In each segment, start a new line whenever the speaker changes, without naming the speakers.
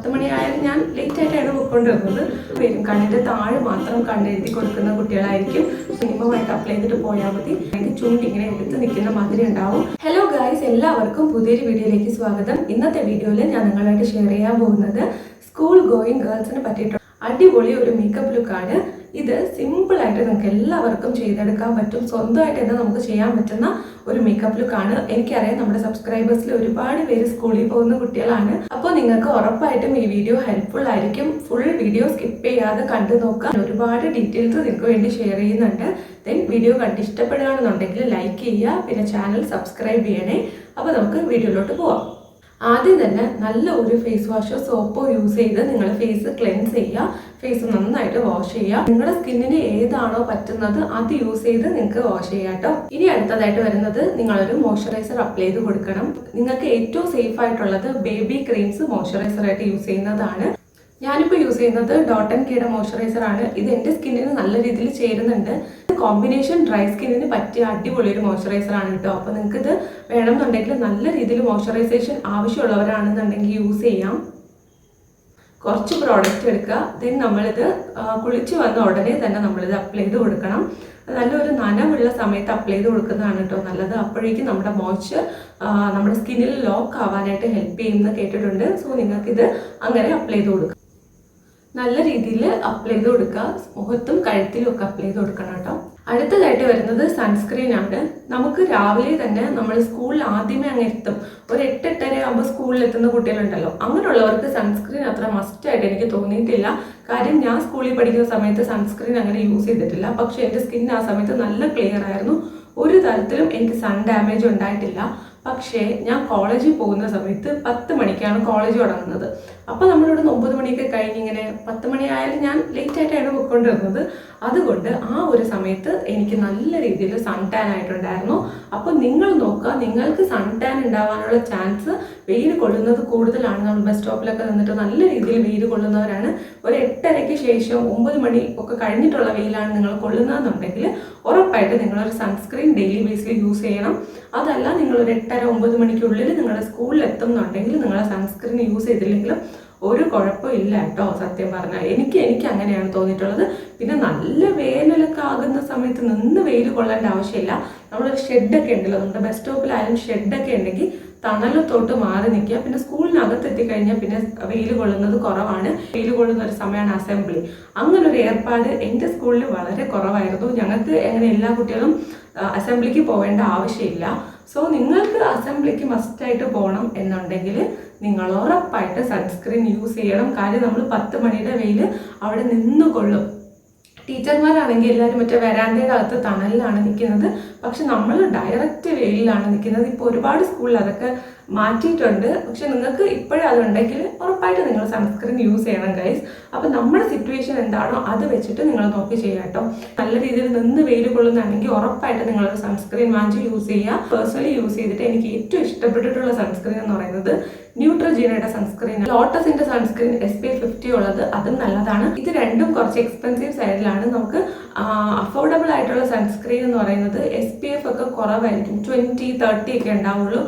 10 മണിയായാലും ഞാൻ ലേറ്റായിട്ടാണ് പോയിക്കൊണ്ടിരുന്നത്. വരും കണ്ണിൻ്റെ താഴെ മാത്രം കണ്ണെഴുതി കൊടുക്കുന്ന കുട്ടികളായിരിക്കും. മിനിമമായിട്ട് അപ്ലൈ ചെയ്തിട്ട് പോയാൽ മതി. അതിൻ്റെ ചുണ്ട് ഇങ്ങനെ എടുത്ത് നിൽക്കുന്ന മാതിരി ഉണ്ടാവും. ഹലോ ഗായ്സ്, എല്ലാവർക്കും പുതിയൊരു വീഡിയോയിലേക്ക് സ്വാഗതം. ഇന്നത്തെ വീഡിയോയിൽ ഞാൻ നിങ്ങളായിട്ട് ഷെയർ ചെയ്യാൻ പോകുന്നത് സ്കൂൾ ഗോയിങ് ഗേൾസിനെ പറ്റിയിട്ട് അടിപൊളി ഒരു മേക്കപ്പ് ലുക്കാണ്. ഇത് സിമ്പിളായിട്ട് നിങ്ങൾക്ക് എല്ലാവർക്കും ചെയ്തെടുക്കാൻ പറ്റും. സ്വന്തമായിട്ട് തന്നെ നമുക്ക് ചെയ്യാൻ പറ്റുന്ന ഒരു മേക്കപ്പ് ലുക്കാണ്. എനിക്കറിയാം നമ്മുടെ സബ്സ്ക്രൈബേഴ്സിൽ ഒരുപാട് പേര് സ്കൂളിൽ പോകുന്ന കുട്ടികളാണ്. അപ്പോൾ നിങ്ങൾക്ക് ഉറപ്പായിട്ടും ഈ വീഡിയോ ഹെൽപ്ഫുൾ ആയിരിക്കും. ഫുൾ വീഡിയോ സ്കിപ്പ് ചെയ്യാതെ കണ്ടു നോക്കാം. ഒരുപാട് ഡീറ്റെയിൽസ് നിങ്ങൾക്ക് വേണ്ടി ഷെയർ ചെയ്യുന്നുണ്ട്. ദെൻ വീഡിയോ കണ്ട് ഇഷ്ടപ്പെടുകയാണെന്നുണ്ടെങ്കിൽ ലൈക്ക് ചെയ്യുക, പിന്നെ ചാനൽ സബ്സ്ക്രൈബ് ചെയ്യണേ. അപ്പോൾ നമുക്ക് വീഡിയോയിലോട്ട് പോവാം. ആദ്യം തന്നെ നല്ല ഒരു ഫേസ് വാഷോ സോപ്പോ യൂസ് ചെയ്ത് നിങ്ങൾ ഫേസ് ക്ലെൻസ് ചെയ്യുക. ഫേസ് നന്നായിട്ട് വാഷ് ചെയ്യുക. നിങ്ങളുടെ സ്കിന്നിന് ഏതാണോ പറ്റുന്നത് അത് യൂസ് ചെയ്ത് നിങ്ങൾക്ക് വാഷ് ചെയ്യാം കേട്ടോ. ഇനി അടുത്തതായിട്ട് വരുന്നത് നിങ്ങളൊരു മോയ്സ്ചറൈസർ അപ്ലൈ ചെയ്ത് കൊടുക്കണം. നിങ്ങൾക്ക് ഏറ്റവും സേഫ് ആയിട്ടുള്ളത് ബേബി ക്രീംസ് മോയ്സ്ചറൈസർ ആയിട്ട് യൂസ് ചെയ്യുന്നതാണ്. ഞാനിപ്പോൾ യൂസ് ചെയ്യുന്നത് ഡോട്ട് ആൻഡ് കീയുടെ മോയ്സ്ചറൈസർ ആണ്. ഇത് എൻ്റെ സ്കിന്നിന് നല്ല രീതിയിൽ ചേരുന്നുണ്ട്. കോമ്പിനേഷൻ ഡ്രൈ സ്കിന്നിന് പറ്റിയ അടിപൊളി ഒരു മോയ്സ്ചറൈസർ ആണ് കേട്ടോ. അപ്പോൾ നിങ്ങൾക്ക് ഇത് വേണമെന്നുണ്ടെങ്കിൽ നല്ല രീതിയിൽ മോയ്സ്ചറൈസേഷൻ ആവശ്യമുള്ളവരാണെന്നുണ്ടെങ്കിൽ യൂസ് ചെയ്യാം. കുറച്ച് പ്രോഡക്റ്റ് എടുക്കുക. ദെൻ നമ്മളിത് കുളിച്ച് വന്ന ഉടനെ തന്നെ നമ്മളിത് അപ്ലൈ ചെയ്ത് കൊടുക്കണം. നല്ലൊരു നനവുള്ള സമയത്ത് അപ്ലൈ ചെയ്ത് കൊടുക്കുന്നതാണ് കേട്ടോ നല്ലത്. അപ്പോഴേക്കും നമ്മുടെ മോയ്സ്ചർ നമ്മുടെ സ്കിന്നിൽ ലോക്ക് ആവാനായിട്ട് ഹെൽപ്പ് ചെയ്യുമെന്ന് കേട്ടിട്ടുണ്ട്. സോ നിങ്ങൾക്കിത് അങ്ങനെ അപ്ലൈ ചെയ്ത് കൊടുക്കുക. നല്ല രീതിയിൽ അപ്ലൈ ചെയ്ത് കൊടുക്കുക. മുഖത്തും കഴുത്തിലും ഒക്കെ അപ്ലൈ ചെയ്ത് കൊടുക്കണം കേട്ടോ. അടുത്തതായിട്ട് വരുന്നത് സൺസ്ക്രീൻ ആണ്. നമുക്ക് രാവിലെ തന്നെ നമ്മൾ സ്കൂളിൽ ആദ്യമേ അങ്ങ് എത്തും. ഒരു 8-8:30 ആകുമ്പോൾ സ്കൂളിൽ എത്തുന്ന കുട്ടികളുണ്ടല്ലോ, അങ്ങനെയുള്ളവർക്ക് സൺസ്ക്രീൻ അത്ര മസ്റ്റായിട്ട് എനിക്ക് തോന്നിയിട്ടില്ല. കാര്യം ഞാൻ സ്കൂളിൽ പഠിക്കുന്ന സമയത്ത് സൺസ്ക്രീൻ അങ്ങനെ യൂസ് ചെയ്തിട്ടില്ല. പക്ഷേ എൻ്റെ സ്കിൻ ആ സമയത്ത് നല്ല ക്ലിയർ ആയിരുന്നു. ഒരു തരത്തിലും എനിക്ക് സൺ ഡാമേജ് ഉണ്ടായിട്ടില്ല. പക്ഷേ ഞാൻ കോളേജിൽ പോകുന്ന സമയത്ത് 10 മണിക്കാണ് കോളേജ് തുടങ്ങുന്നത്. അപ്പോൾ നമ്മളിവിടെ 9 മണിയൊക്കെ കഴിഞ്ഞ് ഇങ്ങനെ 10 മണിയായാലും ഞാൻ ലേറ്റായിട്ടാണ് പോയിക്കൊണ്ടിരുന്നത്. അതുകൊണ്ട് ആ ഒരു സമയത്ത് എനിക്ക് നല്ല രീതിയിൽ സൺ ടാൻ ആയിട്ടുണ്ടായിരുന്നു. അപ്പോൾ നിങ്ങൾ നോക്കുക, നിങ്ങൾക്ക് സൺ ടാൻ ഉണ്ടാവാനുള്ള ചാൻസ് വെയിൽ കൊള്ളുന്നത് കൂടുതലാണ്. നമ്മൾ ബസ് സ്റ്റോപ്പിലൊക്കെ നിന്നിട്ട് നല്ല രീതിയിൽ വെയിൽ കൊള്ളുന്നവരാണ്. ഒരു 8:30-ക്ക് ശേഷം 9 മണി ഒക്കെ കഴിഞ്ഞിട്ടുള്ള വെയിലാണ് നിങ്ങൾ കൊള്ളുന്നതെന്നുണ്ടെങ്കിൽ ഉറപ്പായിട്ട് നിങ്ങളൊരു സൺസ്ക്രീൻ ഡെയിലി ബേസിൽ യൂസ് ചെയ്യണം. അതല്ല നിങ്ങളൊരു 8:30-9 മണിക്കുള്ളിൽ നിങ്ങളുടെ സ്കൂളിൽ എത്തുന്നുണ്ടെങ്കിൽ നിങ്ങൾ സൺസ്ക്രീൻ യൂസ് ചെയ്തില്ലെങ്കിലും ഒരു കുഴപ്പമില്ല കേട്ടോ. സത്യം പറഞ്ഞാൽ എനിക്ക് അങ്ങനെയാണ് തോന്നിയിട്ടുള്ളത്. പിന്നെ നല്ല വേനലൊക്കെ ആകുന്ന സമയത്ത് നിന്ന് വെയിൽ കൊള്ളേണ്ട ആവശ്യമില്ല. നമ്മളൊരു ഷെഡൊക്കെ ഉണ്ടല്ലോ, നമ്മുടെ ബസ് സ്റ്റോപ്പിലായാലും ഷെഡൊക്കെ ഉണ്ടെങ്കിൽ തണലത്തോട്ട് മാറി നിൽക്കുക. പിന്നെ സ്കൂളിനകത്ത് എത്തിക്കഴിഞ്ഞാൽ പിന്നെ വെയിൽ കൊള്ളുന്നത് കുറവാണ്. വെയിൽ കൊള്ളുന്ന ഒരു സമയമാണ് അസംബ്ലി. അങ്ങനെ ഒരു ഏർപ്പാട് എൻ്റെ സ്കൂളിൽ വളരെ കുറവായിരുന്നു. ഞങ്ങൾക്ക് അങ്ങനെ എല്ലാ കുട്ടികളും അസംബ്ലിക്ക് പോവേണ്ട ആവശ്യമില്ല. സോ നിങ്ങൾക്ക് അസംബ്ലിക്ക് മസ്റ്റായിട്ട് പോകണം എന്നുണ്ടെങ്കിൽ നിങ്ങൾ ഉറപ്പായിട്ട് സൺസ്ക്രീൻ യൂസ് ചെയ്യണം. കാര്യം നമ്മൾ 10 മണിയുടെ വെയിൽ അവിടെ നിന്ന് കൊള്ളും. ടീച്ചർമാരാണെങ്കിൽ എല്ലാവരും മറ്റേ വരാന്തയുടെ അകത്ത് തണലിലാണ് നിൽക്കുന്നത്. പക്ഷെ നമ്മൾ ഡയറക്റ്റ് വെയിലാണ് നിൽക്കുന്നത്. ഇപ്പോൾ ഒരുപാട് സ്കൂളിൽ അതൊക്കെ മാറ്റിയിട്ടുണ്ട്. പക്ഷെ നിങ്ങൾക്ക് ഇപ്പോഴും അതുണ്ടെങ്കിൽ ഉറപ്പായിട്ട് നിങ്ങൾ സൺസ്ക്രീൻ യൂസ് ചെയ്യണം ഗൈസ്. അപ്പോൾ നമ്മുടെ സിറ്റുവേഷൻ എന്താണോ അത് വെച്ചിട്ട് നിങ്ങൾ നോക്കി ചെയ്യാം കേട്ടോ. നല്ല രീതിയിൽ നിന്ന് വെയിൽ കൊള്ളുന്നതാണെങ്കിൽ ഉറപ്പായിട്ട് നിങ്ങളൊരു സൺസ്ക്രീൻ വാങ്ങിച്ച് യൂസ് ചെയ്യുക. പേഴ്സണലി യൂസ് ചെയ്തിട്ട് എനിക്ക് ഏറ്റവും ഇഷ്ടപ്പെട്ടിട്ടുള്ള സൺസ്ക്രീൻ എന്ന് പറയുന്നത് ന്യൂട്രജീനയുടെ സൺസ്ക്രീൻ. ലോട്ടസിന്റെ സൺസ്ക്രീൻ SPF 50 ഉള്ളത്, അതും നല്ലതാണ്. ഇത് രണ്ടും കുറച്ച് എക്സ്പെൻസീവ് സൈഡിലാണ്. നമുക്ക് അഫോർഡബിൾ ആയിട്ടുള്ള സൺസ്ക്രീൻ എന്ന് പറയുന്നത് SPF ഒക്കെ കുറവായിരിക്കും, 20-30 ഒക്കെ ഉണ്ടാവുള്ളൂ.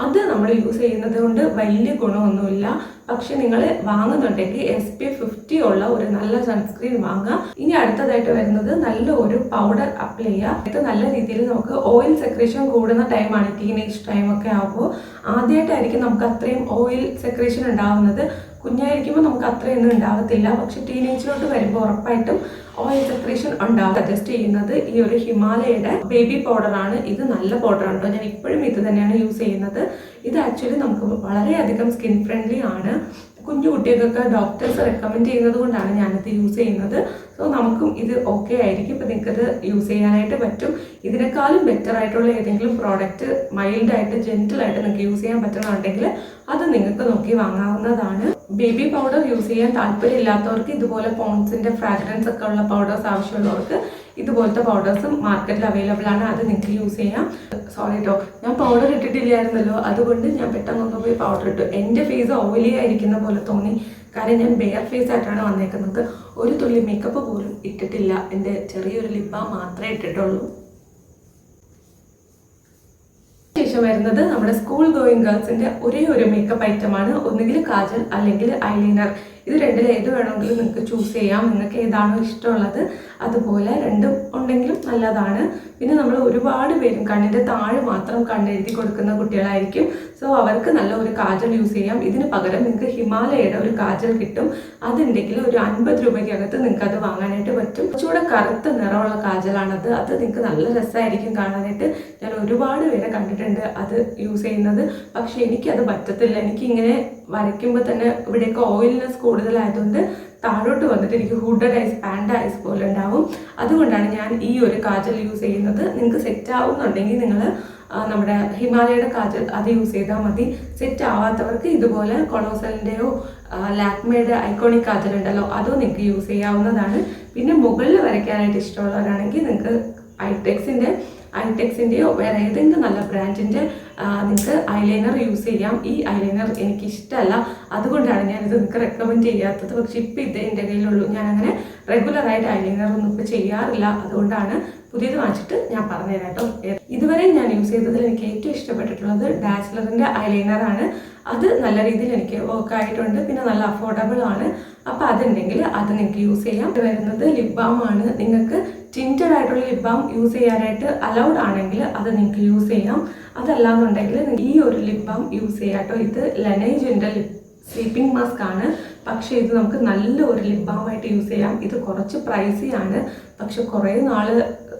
അത് നമ്മൾ യൂസ് ചെയ്യുന്നത് കൊണ്ട് വലിയ ഗുണമൊന്നുമില്ല. പക്ഷെ നിങ്ങൾ വാങ്ങുന്നുണ്ടെങ്കിൽ SPF 50 ഉള്ള ഒരു നല്ല സൺസ്ക്രീൻ വാങ്ങുക. ഇനി അടുത്തതായിട്ട് വരുന്നത് നല്ല ഒരു പൗഡർ അപ്ലൈ ചെയ്യുക. ഇത് നല്ല രീതിയിൽ നമുക്ക് ഓയിൽ സെക്രീഷൻ കൂടുന്ന ടൈമാണ്, ടീനേജ് ടൈമൊക്കെ ആകുമ്പോൾ. ആദ്യമായിട്ടായിരിക്കും നമുക്ക് അത്രയും ഓയിൽ സെക്രീഷൻ ഉണ്ടാവുന്നത്. കുഞ്ഞായിരിക്കുമ്പോൾ നമുക്ക് അത്രയൊന്നും ഉണ്ടാവത്തില്ല. പക്ഷെ ടീനേജിലോട്ട് വരുമ്പോൾ ഉറപ്പായിട്ടും ഓയിൽ സെക്രീഷൻ ഉണ്ടാവും. സജസ്റ്റ് ചെയ്യുന്നത് ഈ ഒരു ഹിമാലയയുടെ ബേബി പൗഡറാണ്. ഇത് നല്ല പൗഡറാണ് കേട്ടോ. ഞാൻ ഇപ്പോഴും ഇത് തന്നെയാണ് യൂസ് ചെയ്യുന്നത്. ഇത് ആക്ച്വലി നമുക്ക് വളരെയധികം സ്കിൻ ഫ്രണ്ട്ലി ആണ്. കുഞ്ഞു കുട്ടികൾക്കൊക്കെ ഡോക്ടേഴ്സ് റെക്കമെൻഡ് ചെയ്യുന്നത് കൊണ്ടാണ് ഞാനിത് യൂസ് ചെയ്യുന്നത്. സോ നമുക്കും ഇത് ഓക്കെ ആയിരിക്കും. ഇപ്പം നിങ്ങൾക്കത് യൂസ് ചെയ്യാനായിട്ട് പറ്റും. ഇതിനേക്കാളും ബെറ്റർ ആയിട്ടുള്ള ഏതെങ്കിലും പ്രോഡക്റ്റ് മൈൽഡായിട്ട് ജെൻറ്റിലായിട്ട് നിങ്ങൾക്ക് യൂസ് ചെയ്യാൻ പറ്റുന്നുണ്ടെങ്കിൽ അത് നിങ്ങൾക്ക് നോക്കി വാങ്ങാവുന്നതാണ്. ബേബി പൗഡർ യൂസ് ചെയ്യാൻ താല്പര്യമില്ലാത്തവർക്ക് ഇതുപോലെ പോൺസിൻ്റെ ഫ്രാഗ്രൻസ് ഒക്കെ ഉള്ള പൗഡേഴ്സ് ആവശ്യമുള്ളവർക്ക് ഇതുപോലത്തെ പൗഡേഴ്സും മാർക്കറ്റിൽ അവൈലബിൾ ആണ്. അത് നിങ്ങൾക്ക് യൂസ് ചെയ്യാം. സോറി കേട്ടോ, ഞാൻ പൗഡർ ഇട്ടിട്ടില്ലായിരുന്നല്ലോ, അതുകൊണ്ട് ഞാൻ പെട്ടെന്നൊന്ന് പോയി പൗഡർ ഇട്ടു. എൻ്റെ ഫേസ് ഓയിലി ആയിരിക്കുന്ന പോലെ തോന്നി. കാര്യം ഞാൻ ബെയർ ഫേസ് ആയിട്ടാണ് വന്നേക്കുന്നത്. ഒരു തുള്ളി മേക്കപ്പ് പോലും ഇട്ടിട്ടില്ല. എൻ്റെ ചെറിയൊരു ലിപ് ബാം മാത്രമേ ഇട്ടിട്ടുള്ളൂ. ശേഷം വരുന്നത് നമ്മുടെ സ്കൂൾ ഗോയിങ് ഗേൾസിന്റെ ഒരേ ഒരു മേക്കപ്പ് ഐറ്റമാണ്. ഒന്നുകിൽ കാജൽ അല്ലെങ്കിൽ ഐലൈനർ. ഇത് രണ്ടിൽ ഏത് വേണമെങ്കിലും നിങ്ങൾക്ക് ചൂസ് ചെയ്യാം. നിങ്ങൾക്ക് ഏതാണോ ഇഷ്ടമുള്ളത് അതുപോലെ രണ്ടും ഉണ്ടെങ്കിലും നല്ലതാണ്. പിന്നെ നമ്മൾ ഒരുപാട് പേരും കണ്ണിൻ്റെ താഴെ മാത്രം കണ്ണെഴുതി കൊടുക്കുന്ന കുട്ടികളായിരിക്കും. സോ അവർക്ക് നല്ല ഒരു കാജൽ യൂസ് ചെയ്യാം. ഇതിന് പകരം നിങ്ങൾക്ക് ഹിമാലയയുടെ ഒരു കാജൽ കിട്ടും. അതുണ്ടെങ്കിൽ ഒരു 50 രൂപയ്ക്കകത്ത് നിങ്ങൾക്ക് അത് വാങ്ങാനായിട്ട് പറ്റും. കുറച്ചുകൂടെ കറുത്ത നിറമുള്ള കാജലാണത്. അത് നിങ്ങൾക്ക് നല്ല രസമായിരിക്കും കാണാനായിട്ട്. ഞാൻ ഒരുപാട് പേരെ കണ്ടിട്ടുണ്ട് അത് യൂസ് ചെയ്യുന്നത്. പക്ഷെ എനിക്കത് പറ്റത്തില്ല. എനിക്കിങ്ങനെ വരയ്ക്കുമ്പോൾ തന്നെ ഇവിടെയൊക്കെ ഓയിൽനെസ് കൂടുതലായതുകൊണ്ട് താഴോട്ട് വന്നിട്ട് എനിക്ക് ഹുഡഡ് ഐസ്, പാൻഡ് ഐസ് പോലെ ഉണ്ടാവും. അതുകൊണ്ടാണ് ഞാൻ ഈ ഒരു കാജൽ യൂസ് ചെയ്യുന്നത്. നിങ്ങൾക്ക് സെറ്റ് ആവുന്നുണ്ടെങ്കിൽ നിങ്ങൾ നമ്മുടെ ഹിമാലയയുടെ കാജൽ അത് യൂസ് ചെയ്താൽ മതി. സെറ്റ് ആവാത്തവർക്ക് ഇതുപോലെ കൊളോസലിൻ്റെയോ ലാക്മേയുടെ ഐക്കോണിക് കാജൽ ഉണ്ടല്ലോ, അതോ നിങ്ങൾക്ക് യൂസ് ചെയ്യാവുന്നതാണ്. പിന്നെ മുകളിൽ വരയ്ക്കാനായിട്ട് ഇഷ്ടമുള്ളവരാണെങ്കിൽ നിങ്ങൾക്ക് ഐടെക്സിൻ്റെയോ വേറെ ഏതെങ്കിലും നല്ല ബ്രാൻഡിൻ്റെ നിങ്ങൾക്ക് ഐലൈനർ യൂസ് ചെയ്യാം. ഈ ഐലൈനർ എനിക്ക് ഇഷ്ടമല്ല, അതുകൊണ്ടാണ് ഞാനിത് നിങ്ങൾക്ക് റെക്കമെൻഡ് ചെയ്യാത്തത്. പക്ഷെ ഇപ്പം ഇത് എൻ്റെ കയ്യിലുള്ളൂ. ഞാനങ്ങനെ റെഗുലറായിട്ട് ഐലൈനർ ഒന്നും ഇപ്പോൾ ചെയ്യാറില്ല. അതുകൊണ്ടാണ് പുതിയത് വാങ്ങിച്ചിട്ട് ഞാൻ പറഞ്ഞുതരാം കേട്ടോ. ഇതുവരെ ഞാൻ യൂസ് ചെയ്തതിൽ എനിക്ക് ഏറ്റവും ഇഷ്ടപ്പെട്ടിട്ടുള്ളത് ഡാസ്ലറിൻ്റെ ഐലൈനറാണ്. അത് നല്ല രീതിയിൽ എനിക്ക് വർക്ക് ആയിട്ടുണ്ട്. പിന്നെ നല്ല അഫോർഡബിൾ ആണ്. അപ്പോൾ അതുണ്ടെങ്കിൽ അത് നിങ്ങൾക്ക് യൂസ് ചെയ്യാം. ഇത് വരുന്നത് ലിപ് ബാം ആണ്. നിങ്ങൾക്ക് ടിൻറ്റഡ് ആയിട്ടുള്ള ലിപ് ബാം യൂസ് ചെയ്യാനായിട്ട് അലൗഡ് ആണെങ്കിൽ അത് നിങ്ങൾക്ക് യൂസ് ചെയ്യാം. അതല്ലാന്നുണ്ടെങ്കിൽ ഈ ഒരു ലിപ് ബാം യൂസ് ചെയ്യാം കേട്ടോ. ഇത് ലനേജിൻ്റെ സ്ലീപ്പിംഗ് മാസ്ക് ആണ്. പക്ഷേ ഇത് നമുക്ക് നല്ല ഒരു ലിപ് ബാം ആയിട്ട് യൂസ് ചെയ്യാം. ഇത് കുറച്ച് പ്രൈസി ആണ്, പക്ഷെ കുറേ നാൾ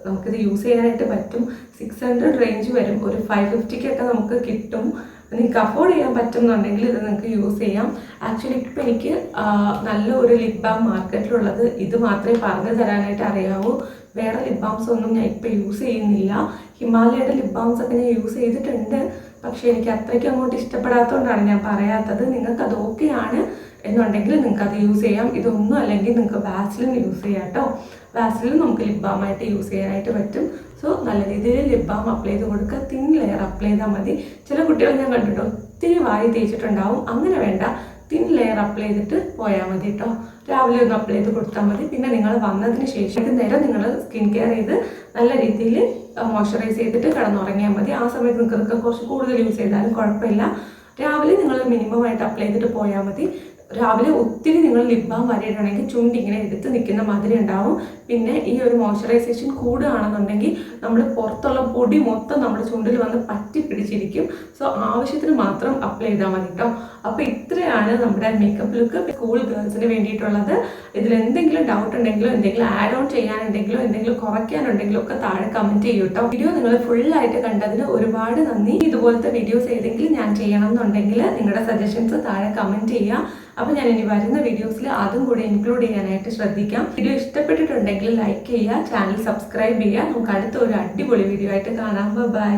നമുക്കിത് യൂസ് ചെയ്യാനായിട്ട് പറ്റും. 600 റേഞ്ച് വരും. ഒരു 550 നമുക്ക് കിട്ടും. നിങ്ങൾക്ക് അഫോർഡ് ചെയ്യാൻ പറ്റുന്നുണ്ടെങ്കിൽ ഇത് നിങ്ങൾക്ക് യൂസ് ചെയ്യാം. ആക്ച്വലി ഇപ്പം എനിക്ക് നല്ല ഒരു ലിപ് ബാം മാർക്കറ്റിലുള്ളത് ഇത് മാത്രമേ പറഞ്ഞു തരാനായിട്ട് അറിയാവൂ. വേറെ ലിപ് ബാംസ് ഒന്നും ഞാൻ ഇപ്പം യൂസ് ചെയ്യുന്നില്ല. ഹിമാലയയുടെ ലിപ് ബാംസ് ഒക്കെ ഞാൻ യൂസ് ചെയ്തിട്ടുണ്ട്. പക്ഷേ എനിക്ക് അത്രയ്ക്ക് അങ്ങോട്ട് ഇഷ്ടപ്പെടാത്തതുകൊണ്ടാണ് ഞാൻ പറയാത്തത്. നിങ്ങൾക്കത് ഓക്കെയാണ് എന്നുണ്ടെങ്കിൽ നിങ്ങൾക്ക് അത് യൂസ് ചെയ്യാം. ഇതൊന്നും അല്ലെങ്കിൽ നിങ്ങൾക്ക് വാസ്ലിൻ യൂസ് ചെയ്യാം കേട്ടോ. വാസ്ലിൻ നമുക്ക് ലിപ് ബാം ആയിട്ട് യൂസ് ചെയ്യാനായിട്ട് പറ്റും. സോ നല്ല രീതിയിൽ ലിപ് ബാം അപ്ലൈ ചെയ്ത് കൊടുക്കുക. തിൻ ലെയർ അപ്ലൈ ചെയ്താൽ മതി. ചില കുട്ടികൾ ഞാൻ കണ്ടിട്ടോ ഒത്തിരി വാരി തേച്ചിട്ടുണ്ടാവും. അങ്ങനെ വേണ്ട, തിൻ ലെയർ അപ്ലൈ ചെയ്തിട്ട് പോയാൽ മതി കേട്ടോ. രാവിലെ ഒന്ന് അപ്ലൈ ചെയ്ത് കൊടുത്താൽ മതി. പിന്നെ നിങ്ങൾ വന്നതിന് ശേഷം നേരം നിങ്ങൾ സ്കിൻ കെയർ ചെയ്ത് നല്ല രീതിയിൽ മോയ്സ്ചറൈസ് ചെയ്തിട്ട് കിടന്നുറങ്ങിയാൽ മതി. ആ സമയത്ത് നിങ്ങൾക്ക് കുറച്ച് കൂടുതൽ യൂസ് ചെയ്താലും കുഴപ്പമില്ല. രാവിലെ നിങ്ങൾ മിനിമം ആയിട്ട് അപ്ലൈ ചെയ്തിട്ട് പോയാൽ മതി. രാവിലെ ഒത്തിരി നിങ്ങൾ ലിപ് ബാം വരയിടണമെങ്കിൽ ചുണ്ടിങ്ങനെ എടുത്ത് നിൽക്കുന്ന മാതിരി ഉണ്ടാവും. പിന്നെ ഈ ഒരു മോയ്സ്ചറൈസേഷൻ കൂടുകയാണെന്നുണ്ടെങ്കിൽ നമ്മൾ പുറത്തുള്ള പൊടി മൊത്തം നമ്മുടെ ചുണ്ടിൽ വന്ന് പറ്റി പിടിച്ചിരിക്കും. സോ ആവശ്യത്തിന് മാത്രം അപ്ലൈ ചെയ്താൽ മതി കേട്ടോ. അപ്പോൾ ഇത്രയാണ് നമ്മുടെ മേക്കപ്പ് ലുക്ക് സ്കൂൾ ഗേൾസിന് വേണ്ടിയിട്ടുള്ളത്. ഇതിൽ എന്തെങ്കിലും ഡൗട്ട് ഉണ്ടെങ്കിലോ എന്തെങ്കിലും ആഡ് ഓൺ ചെയ്യാനുണ്ടെങ്കിലോ എന്തെങ്കിലും കുറയ്ക്കാനുണ്ടെങ്കിലോ ഒക്കെ താഴെ കമൻറ്റ് ചെയ്യൂ കേട്ടോ. വീഡിയോ നിങ്ങൾ ഫുള്ളായിട്ട് കണ്ടതിന് ഒരുപാട് നന്ദി. ഇതുപോലത്തെ വീഡിയോസ് ഏതെങ്കിലും ഞാൻ ചെയ്യണം എന്നുണ്ടെങ്കിൽ നിങ്ങളുടെ സജഷൻസ് താഴെ കമൻറ്റ് ചെയ്യുക. അപ്പോൾ ഞാൻ ഇനി വരുന്ന വീഡിയോസിൽ അതും കൂടി ഇൻക്ലൂഡ് ചെയ്യാനായിട്ട് ശ്രദ്ധിക്കാം. വീഡിയോ ഇഷ്ടപ്പെട്ടിട്ടുണ്ടെങ്കിൽ ലൈക്ക് ചെയ്യുക, ചാനൽ സബ്സ്ക്രൈബ് ചെയ്യുക. നമുക്ക് അടുത്ത ഒരു അടിപൊളി വീഡിയോ ആയിട്ട് കാണാം. ബൈ.